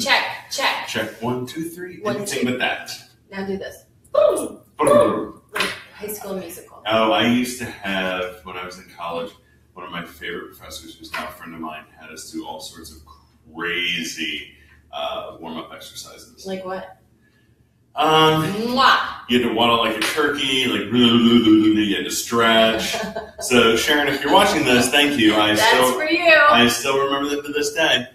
Check. Check 1, 2, 3. One, Anything two. but that. Now do this. Like High School Musical. Oh, I used to have, when I was in college, one of my favorite professors, who's now a friend of mine, had us do all sorts of crazy warm-up exercises. Like what? You had to waddle like a turkey, like you had to stretch. So Sharon, if you're watching this, thank you. For you. I still remember that to this day.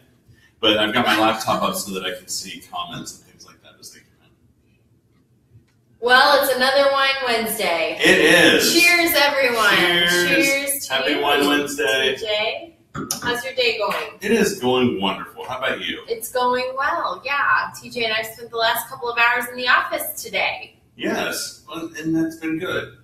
But I've got my laptop up so that I can see comments and things like that as they come in. Well, it's another Wine Wednesday. It is. Cheers, everyone. Cheers. Happy Wine Wednesday. TJ, how's your day going? It is going wonderful. How about you? It's going well, yeah. TJ and I spent the last couple of hours in the office today. Yes, well, and that's been good.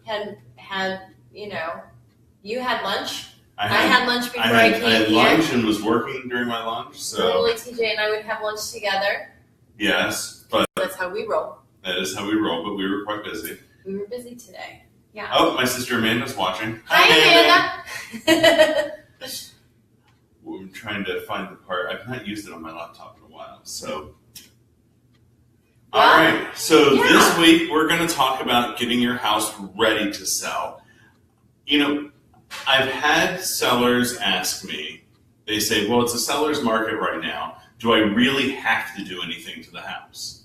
You had lunch. I had lunch before I came here. I had lunch and was working during my lunch. So normally TJ and I would have lunch together. Yes, but that's how we roll. That is how we roll, but we were quite busy. We were busy today. Yeah. Oh, my sister Amanda's watching. Hi, Amanda. I'm trying to find the part. I've not used it on my laptop in a while, so. Well, all right. So this week we're going to talk about getting your house ready to sell. I've had sellers ask me, they say, well, it's a seller's market right now. Do I really have to do anything to the house?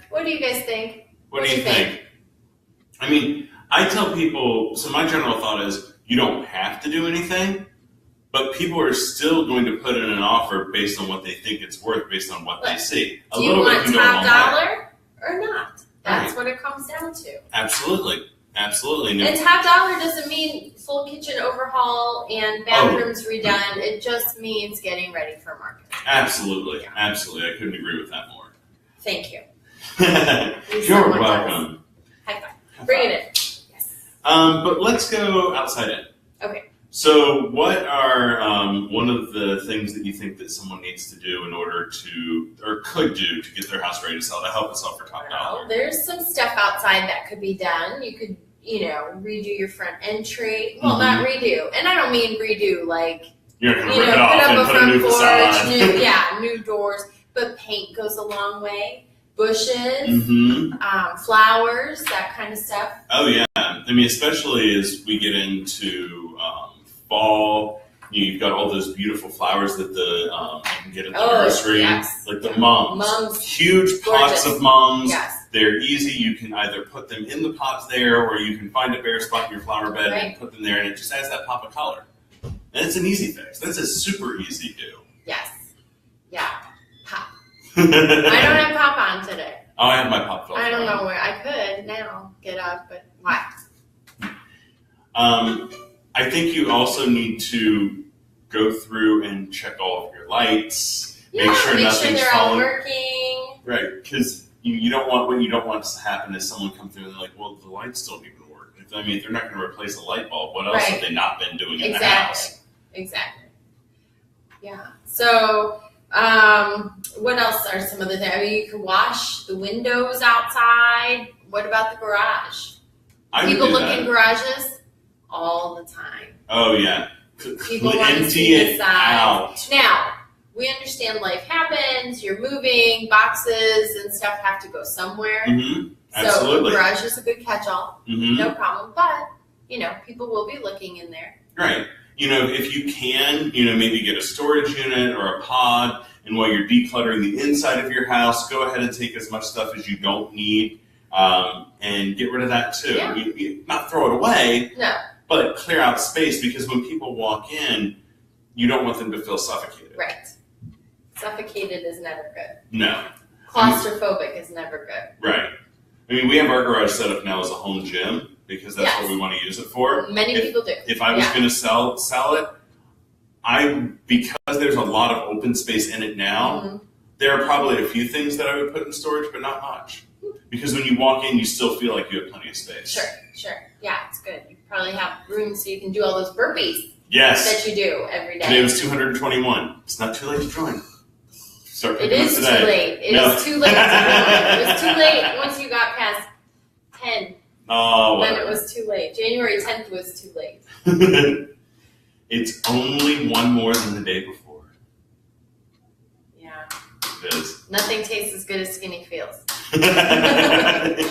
What do you guys think? What do you think? I mean, I tell people, so my general thought is you don't have to do anything, but people are still going to put in an offer based on what they think it's worth, based on what they see. Do you want top dollar or not? That's what it comes down to. Absolutely. No. And top dollar doesn't mean full kitchen overhaul and bathrooms redone. It just means getting ready for market. Absolutely. Yeah. Absolutely. I couldn't agree with that more. Thank you. You're welcome. High five. Bring it in. Yes. But let's go outside in. Okay. So what are one of the things that you think that someone needs to do in order to, or could do to get their house ready to sell, to help us sell for top dollar? There's some stuff outside that could be done. You could, redo your front entry. Well, not redo. And I don't mean redo like, you're not going to rip it off and put a new facade. New doors. But paint goes a long way. Bushes, flowers, that kind of stuff. Oh, yeah. I mean, especially as we get into fall, you've got all those beautiful flowers that you can get at the nursery. Yes. Like the mums. Huge pots of mums. Yes. They're easy. You can either put them in the pots there, or you can find a bare spot in your flower bed and put them there, and it just adds that pop of color. And it's an easy fix. That's a super easy do. Yes. Yeah. Pop. I don't have pop on today. Oh, I have my pop filter. I don't know where I could now get up, but why? I think you also need to go through and check all of your lights. Yeah, make sure they're all working. Right, because you don't want, what you don't want to happen is someone come through and they're like, well, the lights don't even work. If they're not going to replace a light bulb, what else have they not been doing in the house? Exactly. Yeah. So, what else are some other things? I mean, you can wash the windows outside. What about the garage? People look in garages all the time. Oh, yeah. People want to see the side. Now, we understand life happens. You're moving. Boxes and stuff have to go somewhere. Absolutely. So, garage is a good catch-all. No problem. But, people will be looking in there. Right. If you can, maybe get a storage unit or a pod, and while you're decluttering the inside of your house, go ahead and take as much stuff as you don't need, and get rid of that too. Yeah. Not throw it away, but clear out space, because when people walk in, you don't want them to feel suffocated. Right. Suffocated is never good. No. Claustrophobic is never good. Right. I mean, we have our garage set up now as a home gym, because that's what we want to use it for. Many people do. If I was going to sell it, because there's a lot of open space in it now, there are probably a few things that I would put in storage, but not much. Because when you walk in, you still feel like you have plenty of space. Sure. Yeah, it's good. You probably have room so you can do all those burpees. Yes. That you do every day. Today was 221. It's not too late to join. It is too late. It is too late to join. It was too late once you got past 10. Oh, then it was too late. January 10th was too late. It's only one more than the day before. Yeah. It is. Nothing tastes as good as skinny feels. It's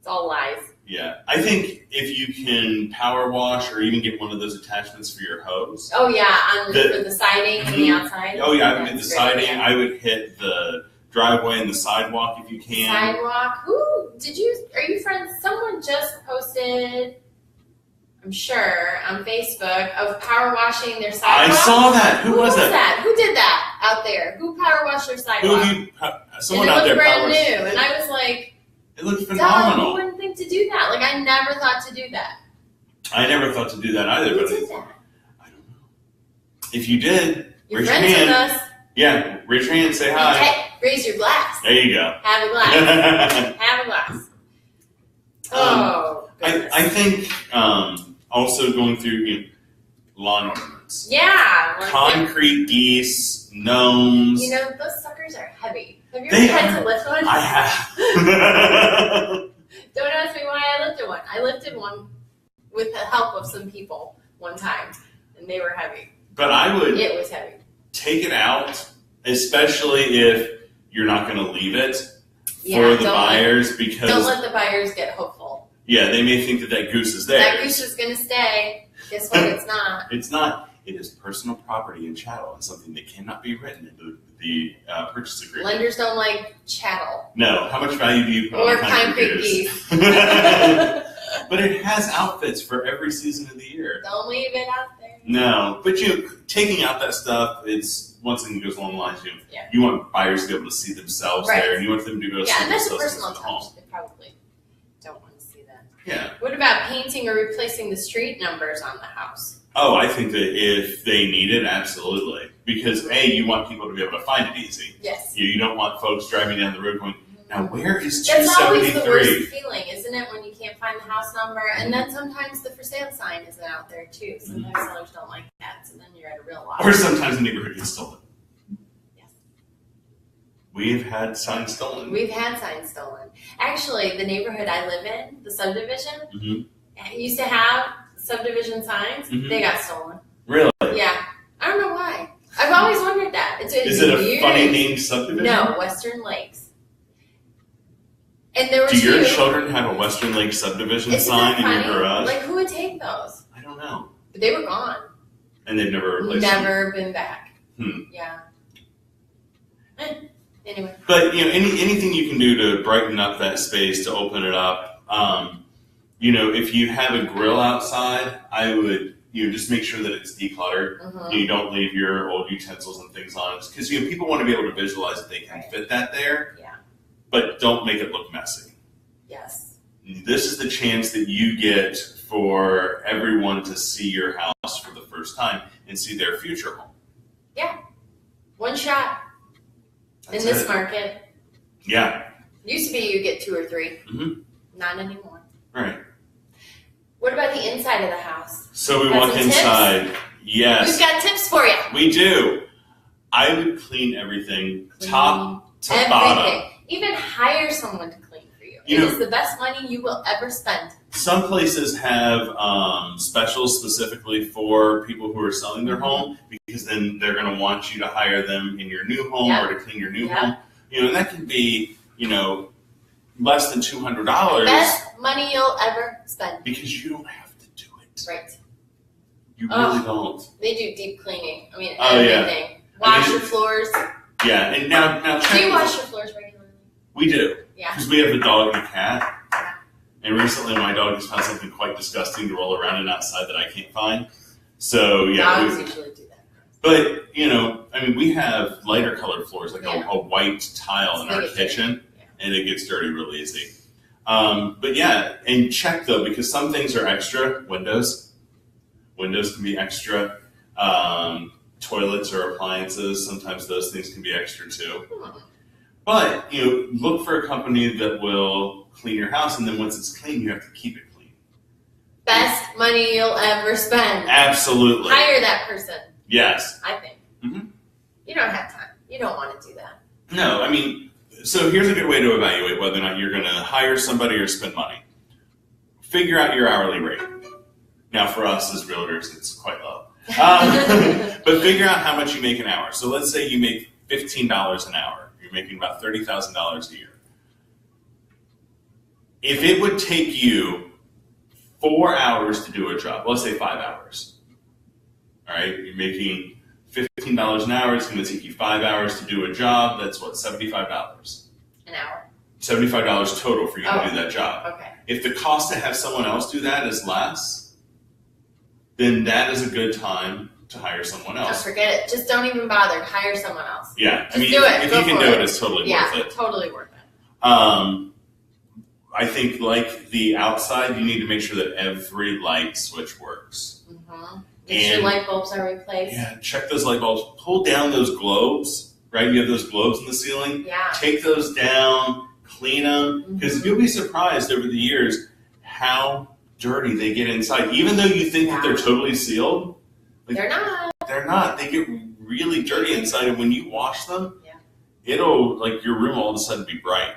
all lies. Yeah. I think if you can power wash or even get one of those attachments for your hose. Oh, yeah, for the siding and the outside. Oh, yeah, I would hit the siding. Yeah. I would hit the driveway and the sidewalk if you can. Sidewalk. Are you friends? Someone just posted, I'm sure, on Facebook of power washing their sidewalk. I saw that. Who was that? Who did that out there? Who power washed their sidewalk? Someone out there brand new. And I was like, it looked phenomenal. Who wouldn't think to do that? Like, I never thought to do that. I never thought to do that either. Who did that? I don't know. If you did, You're raise your friends hand. with us. Yeah, raise your hand, say hi. Okay, raise your glass. There you go. Have a glass. Have a glass. Oh, goodness. I think also going through lawn ornaments. Yeah. Concrete geese, gnomes. Those suckers are heavy. Have you ever tried to lift one? I have. Don't ask me why I lifted one. I lifted one with the help of some people one time, and they were heavy. But it was heavy. Take it out, especially if you're not going to leave it for the buyers, because don't let the buyers get hopeful. Yeah, they may think that goose is there. That goose is going to stay. Guess what? It's not. It's not. It is personal property and chattel, and something that cannot be written into the purchase agreement. Lenders don't like chattel. No. How much value do you put on concrete geese? But it has outfits for every season of the year. Don't leave it out there. No, but taking out that stuff, it's once again goes along the lines. You want buyers to be able to see themselves there, and you want them to go see themselves in the home. They probably don't want to see that. Yeah. What about painting or replacing the street numbers on the house? Oh, I think that if they need it, absolutely. Because you want people to be able to find it easy. Yes. You don't want folks driving down the road going, now where is 273? That's always the worst feeling, isn't it, when you can't find the house number? And then sometimes the for sale sign isn't out there, too. Sometimes sellers don't like that, so then you're at a real loss. Or sometimes the neighborhood gets stolen. Yes. We've had signs stolen. Actually, the neighborhood I live in, the subdivision, used to have subdivision signs. They got stolen. Really? Yeah. I don't know why. I've always wondered that. Is it a funny named subdivision? No, Western Lakes. And there were Do your children have a Western Lake subdivision sign in your garage? Like, who would take those? I don't know. But they were gone. And they've never replaced them? Never been back. Yeah. Anyway. But, anything you can do to brighten up that space, to open it up. If you have a grill outside, I would, just make sure that it's decluttered. You don't leave your old utensils and things on it. Because, people want to be able to visualize that they can fit that there. Yeah. But don't make it look messy. Yes. This is the chance that you get for everyone to see your house for the first time and see their future home. Yeah. One shot. That's in this market. Yeah. Used to be you get 2 or 3. Not anymore. Right. What about the inside of the house? So we walk inside. Tips? Yes. We've got tips for you. We do. I would clean everything top to bottom. Even hire someone to clean for you. It is the best money you will ever spend. Some places have specials specifically for people who are selling their home, because then they're going to want you to hire them in your new home or to clean your new home. And that can be, less than $200. Best money you'll ever spend. Because you don't have to do it. Right. You really don't. They do deep cleaning. I mean, everything. Yeah. Wash your floors. Yeah, and now do you wash your floors regularly? We do. Yeah. Because we have a dog and a cat. And recently my dog has found something quite disgusting to roll around in outside that I can't find. So, yeah. Dogs usually do that. But, we have lighter colored floors, like a white tile in our kitchen. And it gets dirty real easy. But yeah, and check though, because some things are extra. Windows can be extra. Toilets or appliances, sometimes those things can be extra too. But, look for a company that will clean your house, and then once it's clean, you have to keep it clean. Best money you'll ever spend. Absolutely. Hire that person. Yes. I think. You don't have time. You don't want to do that. No, so here's a good way to evaluate whether or not you're going to hire somebody or spend money. Figure out your hourly rate. Now, for us as realtors, it's quite low. But figure out how much you make an hour. So let's say you make $15 an hour. You're making about $30,000 a year. If it would take you 4 hours to do a job, let's say 5 hours, all right, you're making $15 an hour, it's going to take you 5 hours to do a job, that's what, $75? An hour. $75 total for you to do that job. Okay. If the cost to have someone else do that is less, then that is a good time to hire someone else. Just forget it. Just don't even bother. Hire someone else. Yeah. Just do it. If you can do it, it's totally worth it. Yeah, totally worth it. I think like the outside, you need to make sure that every light switch works. Mm-hmm. Make sure light bulbs are replaced. Yeah, check those light bulbs. Pull down those globes, right? You have those globes in the ceiling. Yeah. Take those down, clean them, because you'll be surprised over the years how dirty they get inside. Even though you think that they're totally sealed, like, they're not. They're not. They get really dirty inside, and when you wash them, yeah. it'll, like, your room all of a sudden be bright.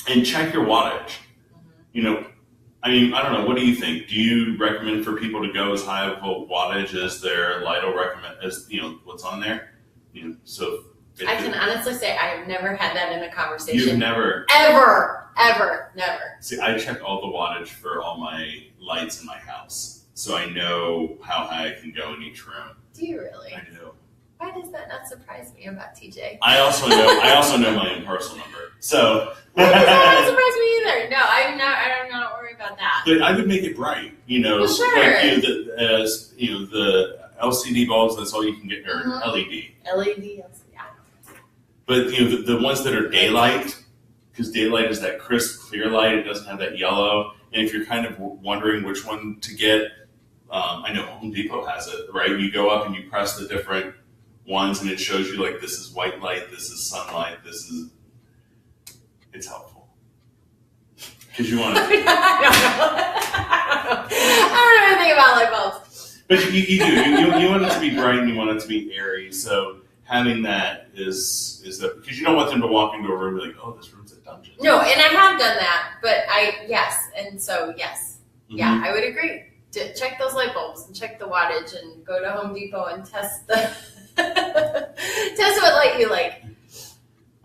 And check your wattage. Mm-hmm. I mean, I don't know. What do you think? Do you recommend for people to go as high of a wattage as their light will recommend, as what's on there? So I can honestly say I've never had that in a conversation. You've never ever, never. See, I check all the wattage for all my lights in my house, so I know how high I can go in each room. Do you really? I do. Why does that not surprise me about TJ? I also know my own parcel number. So that doesn't surprise me either. No, I'm not worried about that. But I would make it bright. Well, sure. Like the LCD bulbs. That's all you can get, or LED. LED, yeah. But the ones that are daylight, because daylight is that crisp, clear light. It doesn't have that yellow. And if you're kind of wondering which one to get, I know Home Depot has it. Right, you go up and you press the different ones, and it shows you like this is white light, this is sunlight, this is. It's helpful because you want to. I don't know anything about light bulbs. But you do. You want it to be bright and you want it to be airy. So having that is that because you don't want them to walk into a room and be like, oh, this room's a dungeon. No, and I have done that, but yes, Mm-hmm. Yeah, I would agree. Check those light bulbs and check the wattage, and go to Home Depot and test what light you like.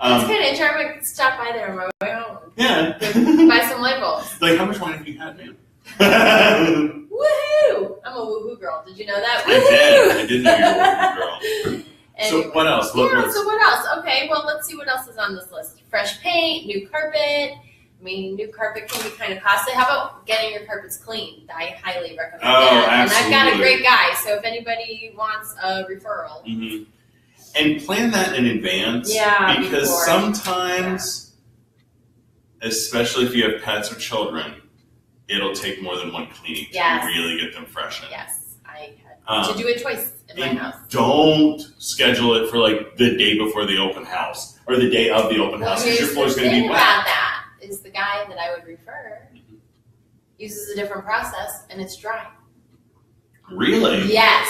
It's kind of interesting. I might stop by there on my way home. Yeah. Buy some light bulbs. Like, how much wine have you had, man? Woohoo! I'm a woohoo girl. Did you know that? I did know you were a woohoo girl. Anyway. So what else? So what else? Okay, well, let's see what else is on this list. Fresh paint, new carpet. I mean, new carpet can be kind of costly. How about getting your carpets cleaned? I highly recommend that. Absolutely. And I've got a great guy, so if anybody wants a referral. Mm-hmm. And plan that in advance. Yeah. Because sometimes, especially if you have pets or children, it'll take more than one cleaning to really get them fresh in. Yes. I had to do it twice in my house. Don't schedule it for like the day before the open house or the day of the open house because your floor's going to be wet. About that is the guy that I would refer uses a different process and it's dry. Really? Yes.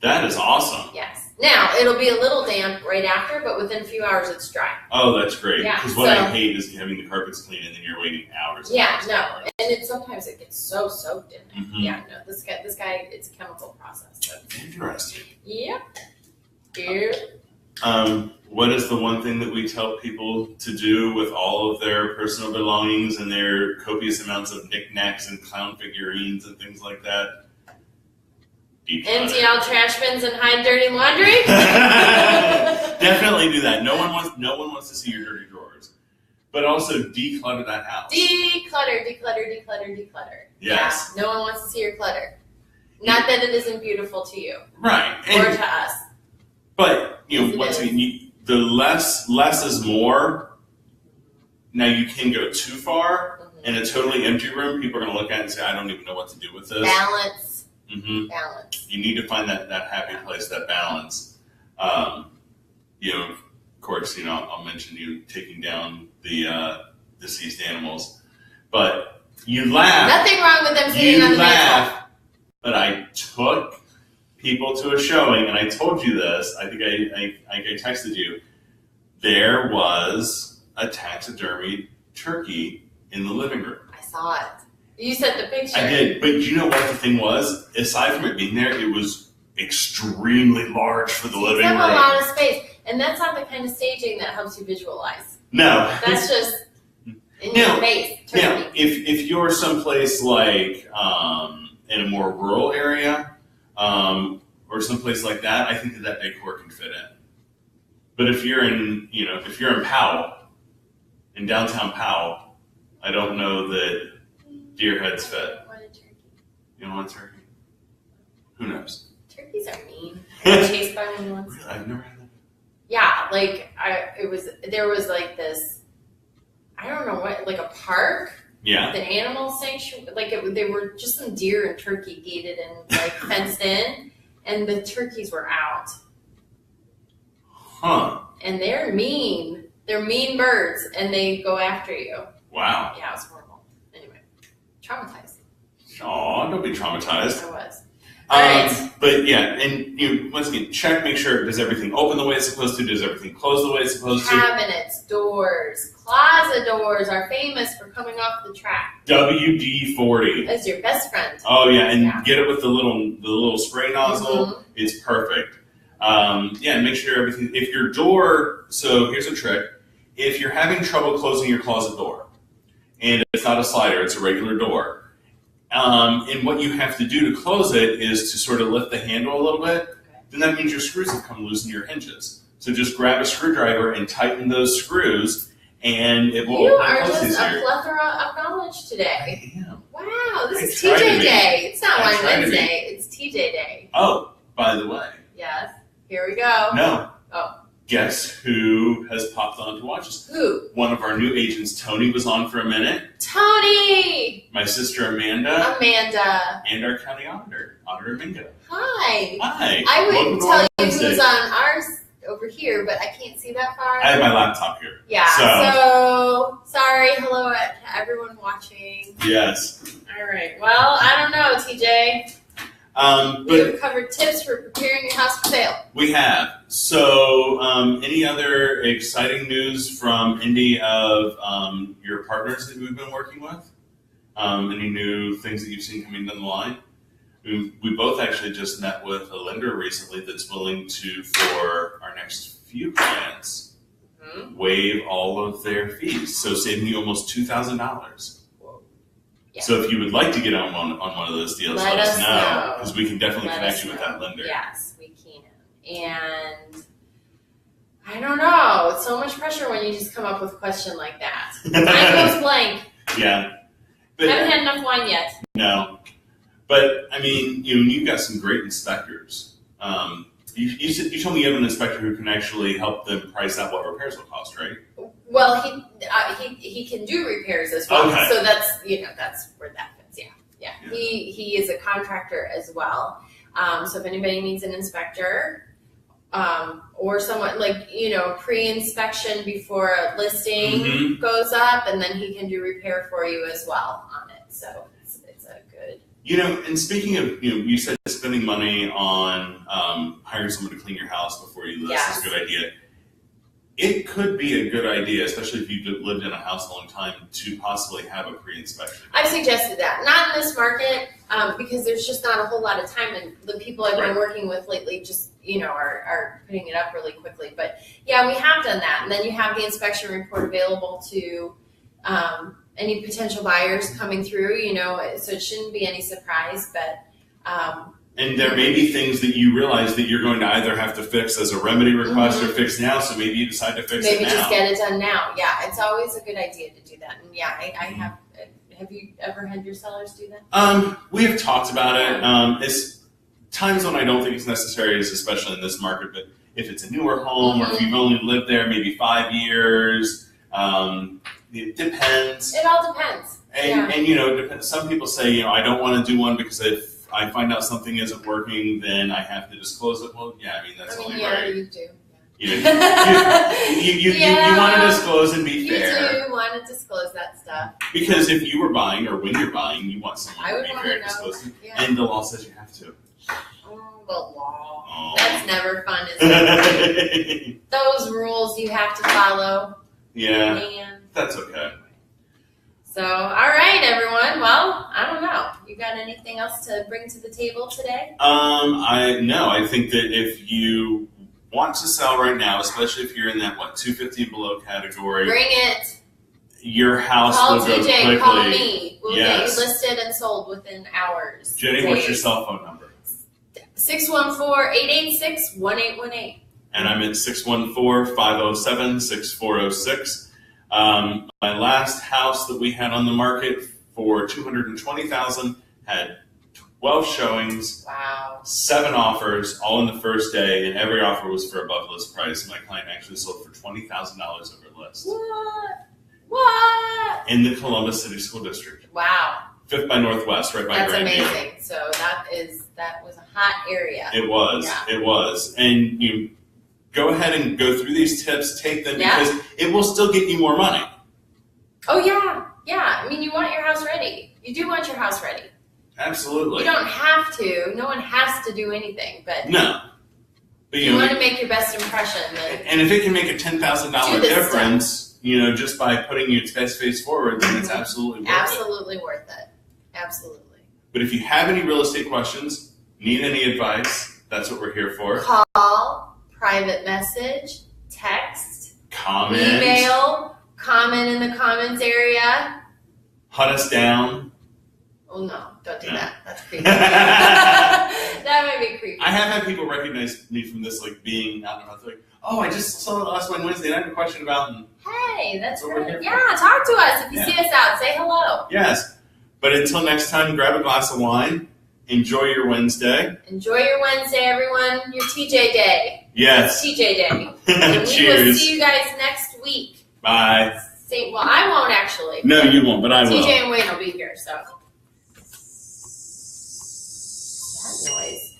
That is awesome. Yes. Now, it'll be a little damp right after, but within a few hours it's dry. Oh, that's great. Yeah, because what I hate is having the carpets clean and then you're waiting hours. And sometimes it gets so soaked in there. Mm-hmm. Yeah, no, this guy, it's a chemical process. So. Interesting. Yep. What is the one thing that we tell people to do with all of their personal belongings and their copious amounts of knickknacks and clown figurines and things like that? Empty out trash bins and hide dirty laundry? Definitely do that. No one wants to see your dirty drawers. But also declutter that house. Declutter. Yes. Yeah, no one wants to see your clutter. Not that it isn't beautiful to you. Right. Or to us. But, once again, the less is more. Now, you can go too far. In a totally empty room, people are going to look at it and say, I don't even know what to do with this. Balance. Mm-hmm. Balance. You need to find that happy place, that balance. Of course, I'll mention you taking down the deceased animals, but you laugh. Nothing wrong with them sitting on the mantle. But I took people to a showing, and I told you this. I think I texted you. There was a taxidermied turkey in the living room. I saw it. You sent the picture. I did, but you know what the thing was? Aside from it being there, it was extremely large for the living room. They have a lot of space, and that's not the kind of staging that helps you visualize. No. That's just in your face. Now, if you're someplace like in a more rural area or someplace like that, I think that decor can fit in. But if you're in Powell, in downtown Powell, I don't know that deer heads fit. I want a turkey. You don't want a turkey? Who knows? Turkeys are mean. I chased by one once. Really? I've never had that. Yeah, there was like this, I don't know what, like a park. Yeah. The animal sanctuary, they were just some deer and turkey gated and like fenced in, and the turkeys were out. Huh. And they're mean. They're mean birds, and they go after you. Wow. Yeah, it was horrible. Anyway, traumatized. Aw, don't be traumatized. I was. All right. But yeah, and once again, check, make sure, does everything open the way it's supposed to? Does everything close the way it's supposed to? Cabinets, doors, closet doors are famous for coming off the track. WD-40. As your best friend. Oh yeah, and get it with the little spray nozzle. Mm-hmm. It's perfect. And make sure everything. If your door, so here's a trick: if you're having trouble closing your closet door, and it's not a slider, it's a regular door. And what you have to do to close it is to sort of lift the handle a little bit. Okay. Then that means your screws have come loose in your hinges. So just grab a screwdriver and tighten those screws, and it will open and close easier. You are just a plethora of knowledge today. I am. Wow, this is TJ Day. It's not Wine Wednesday. It's TJ Day. Oh, by the way. Yes. Here we go. No. Oh. Guess who has popped on to watch us? Who? One of our new agents, Tony, was on for a minute. Tony! My sister, Amanda. And our county auditor, Auditor Mingo. Hi. Hi. I would tell you who was on ours over here, but I can't see that far. I have my laptop here. Yeah, so sorry. Hello to everyone watching. Yes. All right. Well, I don't know, TJ. We've covered tips for preparing your house for sale. We have. So, any other exciting news from any of your partners that we've been working with? Any new things that you've seen coming down the line? We both actually just met with a lender recently that's willing to, for our next few clients, waive all of their fees. So saving you almost $2,000. Yeah. So if you would like to get on one of those deals, let us know. Because we can definitely connect you with that lender. Yes, we can. And I don't know. It's so much pressure when you just come up with a question like that. Time goes blank. Yeah. But haven't had enough wine yet. No. But, I mean, you've got some great inspectors. You told me you have an inspector who can actually help them price out what repairs will cost, right? Well, he can do repairs as well. Okay. So that's where that fits. Yeah. He is a contractor as well. So if anybody needs an inspector, or someone pre-inspection before a listing goes up, and then he can do repair for you as well on it. So it's a good. And speaking of, you said spending money on hiring someone to clean your house before you list is a good idea. It could be a good idea, especially if you've lived in a house a long time, to possibly have a pre-inspection. I've suggested that. Not in this market, because there's just not a whole lot of time, and the people I've been working with lately just, are putting it up really quickly. But yeah, we have done that. And then you have the inspection report available to any potential buyers coming through, so it shouldn't be any surprise, but and there may be things that you realize that you're going to either have to fix as a remedy request or fix now, so maybe you decide to fix it now. Maybe just get it done now. Yeah, it's always a good idea to do that. And yeah, I have. Have you ever had your sellers do that? We have talked about it. It's times when I don't think it's necessary, especially in this market, but if it's a newer home or if you've only lived there maybe 5 years, it depends. It all depends. And it depends. Some people say, I don't want to do one because if I find out something isn't working, then I have to disclose it. Well, yeah, that's only right. You do. You want to disclose and be fair. You do want to disclose that stuff. Because if you were buying or when you're buying, you want someone to be fair and disclose it. Yeah. And the law says you have to. Oh, the law. Oh. That's never fun, is it? Those rules you have to follow. Yeah. Man. That's okay. So, all right, everyone. Well, I don't know. You got anything else to bring to the table today? I think that if you want to sell right now, especially if you're in that 250 and below category, bring it. Your house Call will go TJ, quickly. call me. We'll Yes. get you listed and sold within hours. Jenny, what's your cell phone number? 614-886-1818. And I'm at 614-507-6406. My last house that we had on the market for $220,000 had 12 showings, Wow. 7 offers, all in the first day, and every offer was for above list price. My client actually sold for $20,000 over list. What? In the Columbus City School District. Wow. 5th by Northwest, right by That's Grandview. amazing. So that was a hot area. It was. Yeah. It was. And you go ahead and go through these tips, take them, Yeah. because it will still get you more money. Oh, yeah. Yeah. I mean, you want your house ready. You do want your house ready. Absolutely. You don't have to. No one has to do anything. But No. But you want to make your best impression. And if it can make a $10,000 difference, just by putting your best face forward, then it's absolutely worth it. Absolutely worth it. Absolutely. But if you have any real estate questions, need any advice, that's what we're here for. Call, private message, text, Comment. email, comment in the comments area. Hunt us down. Oh no, don't do No. that. That's creepy. That might be creepy. I have had people recognize me from this, being out and about. Like, oh, I just saw it last Wednesday and I have a question about. Hey, that's What we're great. here Yeah, talk to us. If you Yeah. see us out, say hello. Yes. But until next time, grab a glass of wine. Enjoy your Wednesday. Enjoy your Wednesday, everyone. Your TJ day. Yes. It's TJ day. And we will Cheers. see you guys next week. Bye. Well, I won't actually. No, you won't, but I will. TJ and Wayne will be here, so. That noise.